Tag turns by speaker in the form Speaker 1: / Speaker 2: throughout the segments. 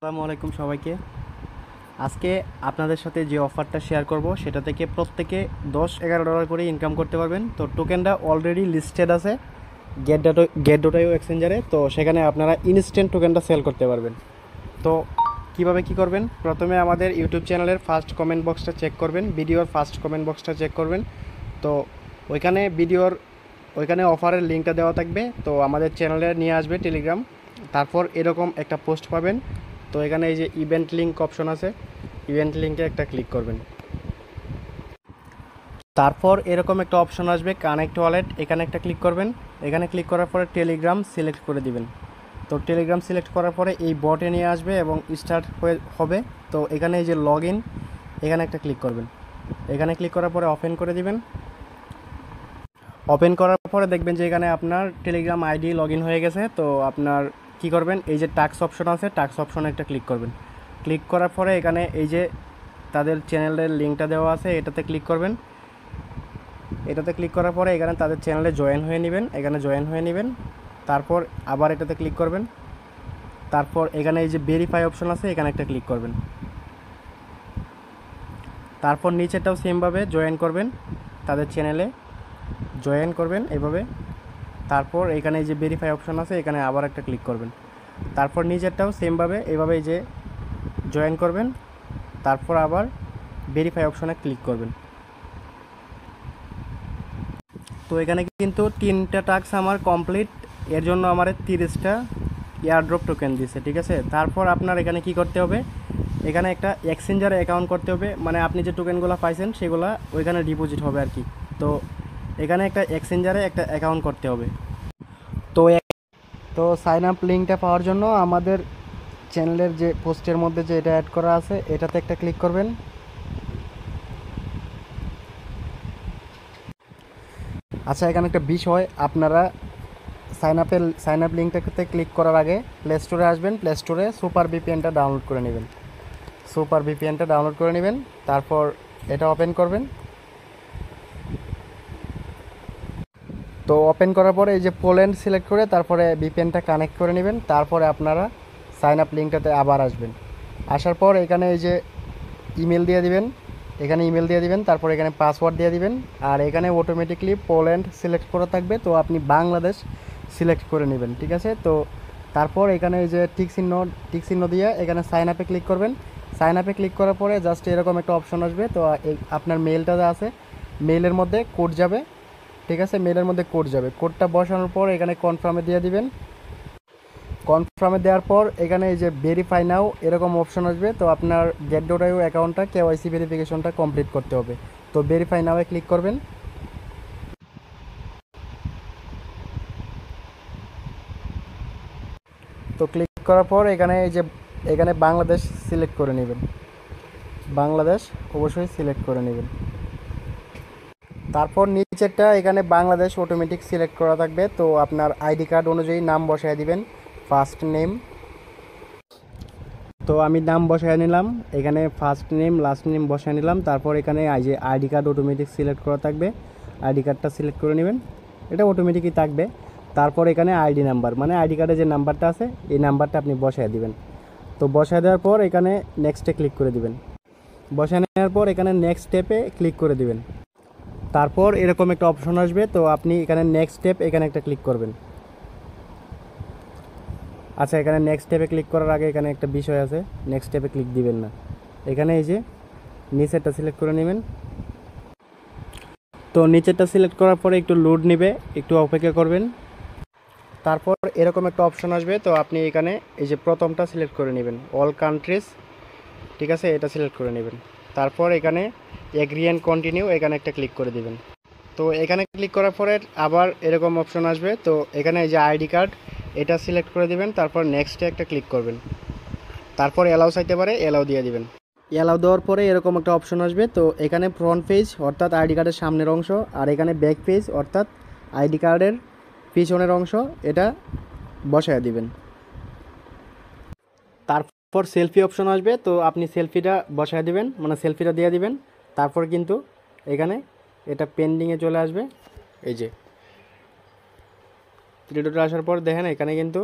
Speaker 1: আসসালামু আলাইকুম সবাইকে। আজকে আপনাদের সাথে যে অফারটা শেয়ার করব সেটা থেকে প্রত্যেকে $10-11 করে ইনকাম করতে পারবেন। তো টোকেনটা অলরেডি লিস্টেড আছে গেট ডট আইও এক্সচেঞ্জারে। তো সেখানে আপনারা ইনস্ট্যান্ট টোকেনটা সেল করতে পারবেন। তো কিভাবে কি করবেন, প্রথমে আমাদের ইউটিউব চ্যানেলের ফার্স্ট কমেন্ট বক্সটা চেক করবেন, ভিডিওর ফার্স্ট কমেন্ট বক্সটা চেক করবেন। তো ওইখানে অফারের লিঙ্কটা দেওয়া থাকবে। তো আমাদের চ্যানেলে নিয়ে আসবে টেলিগ্রাম। তারপর এরকম একটা পোস্ট পাবেন। তো এখানে এই যে ইভেন্ট লিঙ্ক অপশন আছে, ইভেন্ট লিঙ্কে একটা ক্লিক করবেন। তারপর এরকম একটা অপশন আসবে কানেক্ট ওয়ালেট, এখানে একটা ক্লিক করবেন। এখানে ক্লিক করার পরে টেলিগ্রাম সিলেক্ট করে দিবেন। তো টেলিগ্রাম সিলেক্ট করার পরে এই বটে নিয়ে আসবে এবং স্টার্ট হবে। তো এখানে এই যে লগ ইন, এখানে একটা ক্লিক করবেন। এখানে ক্লিক করার পরে ওপেন করে দিবেন। ওপেন করার পরে দেখবেন যে এখানে আপনার টেলিগ্রাম আইডি লগ ইন হয়ে গেছে। তো আপনার কি করবেন, এই যে টাস্ক অপশন আছে, টাস্ক অপশনে একটা ক্লিক করবেন। ক্লিক করার পরে এখানে এই যে তাদের চ্যানেলের লিঙ্কটা দেওয়া আছে, এটাতে ক্লিক করবেন। এটাতে ক্লিক করার পরে এখানে তাদের চ্যানেলে জয়েন হয়ে নেবেন, এখানে জয়েন হয়ে নেবেন। তারপর আবার এটাতে ক্লিক করবেন। তারপর এখানে এই যে ভেরিফাই অপশন আছে, এখানে একটা ক্লিক করবেন। তারপর নিচেটাও সেমভাবে জয়েন করবেন, তাদের চ্যানেলে জয়েন করবেন এভাবে। তারপর এখানে এই যে ভেরিফাই অপশন আছে, এখানে আবার একটা ক্লিক করবেন। তারপর নিচেরটাও সেমভাবে এভাবে এই যে জয়েন করবেন। তারপর আবার ভেরিফাই অপশনে ক্লিক করবেন। তো এখানে কিন্তু 3টা টাস্ক আমার কমপ্লিট। এর জন্য আমার 30টা এয়ারড্রপ টোকেন দিচ্ছে, ঠিক আছে। তারপর আপনার এখানে কি করতে হবে, এখানে একটা এক্সচেঞ্জারে অ্যাকাউন্ট করতে হবে, মানে আপনি যে টোকেনগুলো পাইছেন সেগুলো ওইখানে ডিপোজিট হবে আর কি। তো এখানে একটা এক্সচেঞ্জারে একটা অ্যাকাউন্ট করতে হবে। তো তো সাইন আপ লিঙ্কটা পাওয়ার জন্য আমাদের চ্যানেলের যে পোস্টের মধ্যে যে এটা অ্যাড করা আছে, এটাতে একটা ক্লিক করবেন। আচ্ছা, এখানে একটা বিষয়, আপনারা সাইন আপ লিঙ্কটাতে ক্লিক করার আগে প্লে স্টোরে আসবেন, প্লে স্টোরে সুপার ভিপিএনটা ডাউনলোড করে নেবেন। সুপার ভিপিএনটা ডাউনলোড করে নেবেন। তারপর এটা ওপেন করবেন। তো ওপেন করার পরে এই যে পোল্যান্ড সিলেক্ট করে তারপরে ভিপিএনটা কানেক্ট করে নেবেন। তারপরে আপনারা সাইন আপ লিঙ্কটাতে আবার আসবেন। আসার পর এখানে এই যে ইমেল দিয়ে দিবেন, এখানে ইমেল দিয়ে দিবেন। তারপর এখানে পাসওয়ার্ড দিয়ে দিবেন। আর এখানে অটোমেটিকলি পোল্যান্ড সিলেক্ট করা থাকবে, তো আপনি বাংলাদেশ সিলেক্ট করে নেবেন, ঠিক আছে। তো তারপর এখানে এই যে টিক চিহ্ন দিয়ে এখানে সাইন আপে ক্লিক করবেন। সাইন আপে ক্লিক করার পরে জাস্ট এরকম একটা অপশন আসবে। তো আপনার মেলটা যা আছে, মেলের মধ্যে কোড যাবে, ঠিক আছে। মেলের মধ্যে কোড যাবে, কোডটা বসানোর পর এখানে কনফার্মে দিয়ে দিবেন। কনফার্মে দেওয়ার পর এখানে এই যে ভেরিফাই নাও এরকম অপশন আসবে। তো আপনার গেট.আইও অ্যাকাউন্টটা কেওয়াইসি ভেরিফিকেশনটা কমপ্লিট করতে হবে। তো ভেরিফাই নাও ক্লিক করবেন। তো ক্লিক করার পর এখানে বাংলাদেশ সিলেক্ট করে নেবেন, বাংলাদেশ অবশ্যই সিলেক্ট করে নেবেন। তারপর নিচেরটা এখানে বাংলাদেশ অটোমেটিক সিলেক্ট করা থাকবে। তো আপনার আইডি কার্ড অনুযায়ী নাম বসায় দিবেন, ফার্স্ট নেম। তো আমি নাম বসায় নিলাম, এখানে ফার্স্ট নেম লাস্ট নেম বসায় নিলাম। তারপর এখানে যে আইডি কার্ড অটোমেটিক সিলেক্ট করা থাকবে, আইডি কার্ডটা সিলেক্ট করে নেবেন, এটা অটোমেটিকই থাকবে। তারপর এখানে আইডি নাম্বার, মানে আইডি কার্ডে যে নাম্বারটা আছে এই নাম্বারটা আপনি বসায় দিবেন। তো বসায় দেওয়ার পর এখানে নেক্সটে ক্লিক করে দিবেন। বসায় নেওয়ার পর এখানে নেক্সট স্টেপে ক্লিক করে দিবেন। তারপর এরকম একটা অপশন আসবে, তো আপনি এখানে নেক্সট স্টেপ এখানে একটা ক্লিক করবেন। আচ্ছা, এখানে নেক্সট স্টেপে ক্লিক করার আগে এখানে একটা বিষয় আছে, নেক্সট স্টেপে ক্লিক দিবেন না। এখানে এই যে নিচেরটা সিলেক্ট করে নেবেন। তো নিচেরটা সিলেক্ট করার পরে একটু লোড নেবে, একটু অপেক্ষা করবেন। তারপর এরকম একটা অপশন আসবে, তো আপনি এখানে এই যে প্রথমটা সিলেক্ট করে নেবেন, অল কান্ট্রিজ, ঠিক আছে, এটা সিলেক্ট করে নেবেন। তারপর এখানে এগ্রি অ্যান্ড কন্টিনিউ, এখানে একটা ক্লিক করে দিবেন। তো এখানে ক্লিক করার পরে আবার এরকম অপশন আসবে, তো এখানে এই যে আইডি কার্ড এটা সিলেক্ট করে দিবেন। তারপর নেক্সটে একটা ক্লিক করবেন। তারপর অ্যালাউ চাইতে পারে, অ্যালাউ দিয়ে দিবেন। অ্যালাউ দেওয়ার পরে এরকম একটা অপশন আসবে, তো এখানে ফ্রন্ট পেজ অর্থাৎ আইডি কার্ডের সামনের অংশ, আর এখানে ব্যাক পেজ অর্থাৎ আইডি কার্ডের পিছনের অংশ, এটা বসায় দিবেন। তারপর সেলফি অপশন আসবে, তো আপনি সেলফিটা বসায় দিবেন, মানে সেলফিটা দিয়ে দিবেন। তারপর কিন্তু এখানে এটা পেন্ডিংয়ে চলে আসবে। এই যে থ্রি ডটে আসার পর দেখেন এখানে কিন্তু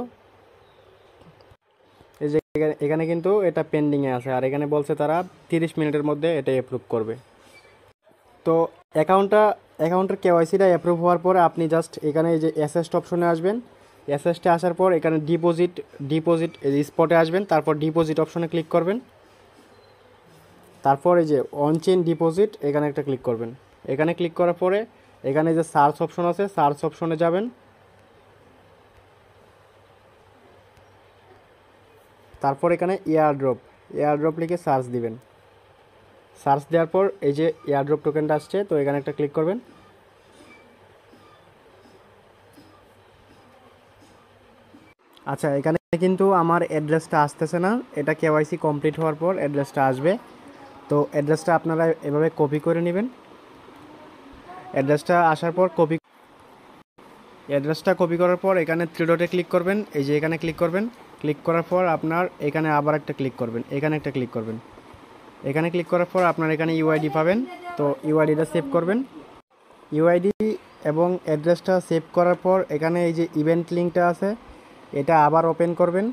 Speaker 1: এই যে এখানে কিন্তু এটা পেন্ডিংয়ে আছে, আর এখানে বলছে তারা 30 মিনিটের মধ্যে এটা অ্যাপ্রুভ করবে। তো অ্যাকাউন্টের কেওয়াইসিটা অ্যাপ্রুভ হওয়ার পরে আপনি জাস্ট এখানে এই যে অ্যাসেস্ট অপশনে আসবেন। অ্যাসেস্টে আসার পর এখানে ডিপোজিট স্পটে আসবেন, তারপর ডিপোজিট অপশনে ক্লিক করবেন। তারপর এই যে অন চেইন ডিপোজিট এখানে একটা ক্লিক করবেন। এখানে ক্লিক করার পরে এখানে যে সার্চ অপশন আছে, সার্চ অপশনে যাবেন। তারপর এখানে এয়ারড্রপ লিখে সার্চ দিবেন। সার্চ দেওয়ার পর এই যে এয়ারড্রপ টোকেনটা আসছে, তো এখানে একটা ক্লিক করবেন। আচ্ছা, এখানে কিন্তু আমার অ্যাড্রেসটা আসতেছে না, এটা কেওয়াইসি কমপ্লিট হওয়ার পর অ্যাড্রেসটা আসবে। তো অ্যাড্রেসটা আপনারা এভাবে কপি করে নেবেন। অ্যাড্রেসটা আসার পর অ্যাড্রেসটা কপি করার পর এখানে থ্রি ডটে ক্লিক করবেন, এই যে এখানে ক্লিক করবেন। ক্লিক করার পর আপনার এখানে আবার একটা ক্লিক করবেন, এখানে একটা ক্লিক করবেন। এখানে ক্লিক করার পর আপনার এখানে ইউআইডি পাবেন, তো ইউআইডিটা সেভ করবেন। ইউআইডি এবং অ্যাড্রেসটা সেভ করার পর এখানে এই যে ইভেন্ট লিঙ্কটা আছে, এটা আবার ওপেন করবেন।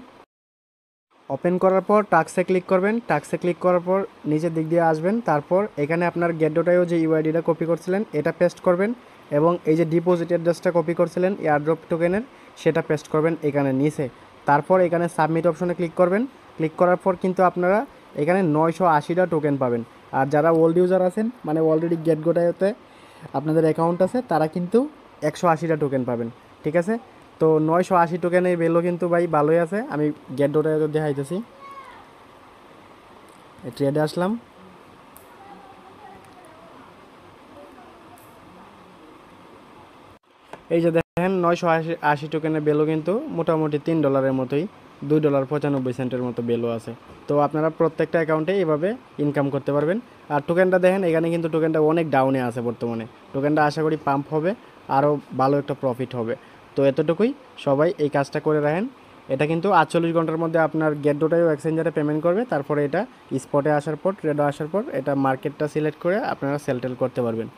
Speaker 1: ওপেন করার পর টাক্সে ক্লিক করবেন। টাক্সে ক্লিক করার পর নিচের দিক দিয়ে আসবেন। তারপর এখানে আপনার গেটডোটায়ও যে ইউআইডিটা কপি করছিলেন এটা পেস্ট করবেন, এবং এই যে ডিপোজিট অ্যাড্রেসটা কপি করছিলেন এয়ারড্রপ টোকেনের, সেটা পেস্ট করবেন এখানে নিচে। তারপর এখানে সাবমিট অপশনে ক্লিক করবেন। ক্লিক করার পর কিন্তু আপনারা এখানে 980টা টোকেন পাবেন। আর যারা ওল্ড ইউজার আছেন, মানে অলরেডি গেটগোটাতে আপনাদের অ্যাকাউন্ট আছে, তারা কিন্তু 180টা টোকেন পাবেন। ঠিক আছে, তো 980 টোকেনের ভ্যালু কিন্তু ভাই ভালোই আছে। আমি গেটডোটায় দেখাইতেছি, ট্রেডে আসলাম। এই যে দেখেন 980 টোকেনের ভ্যালু কিন্তু মোটামুটি $3 মতোই, $2.95 মতো ভ্যালু আছে। তো আপনারা প্রত্যেকটা অ্যাকাউন্টে এভাবে ইনকাম করতে পারবেন। আর টোকেনটা দেখেন, এখানে কিন্তু টোকেনটা অনেক ডাউনে আছে বর্তমানে। টোকেনটা আশা করি পাম্প হবে, আরও ভালো একটা প্রফিট হবে। তো এতটুকুই, সবাই এই কাজটা করে রাখেন। এটা কিন্তু 48 ঘন্টার মধ্যে আপনার গেটডোটাইও এক্সচেঞ্জারে পেমেন্ট করবে। তারপরে এটা স্পটে আসার পর, ট্রেডে আসার পর এটা মার্কেটটা সিলেক্ট করে আপনারা সেল টেল করতে পারবেন।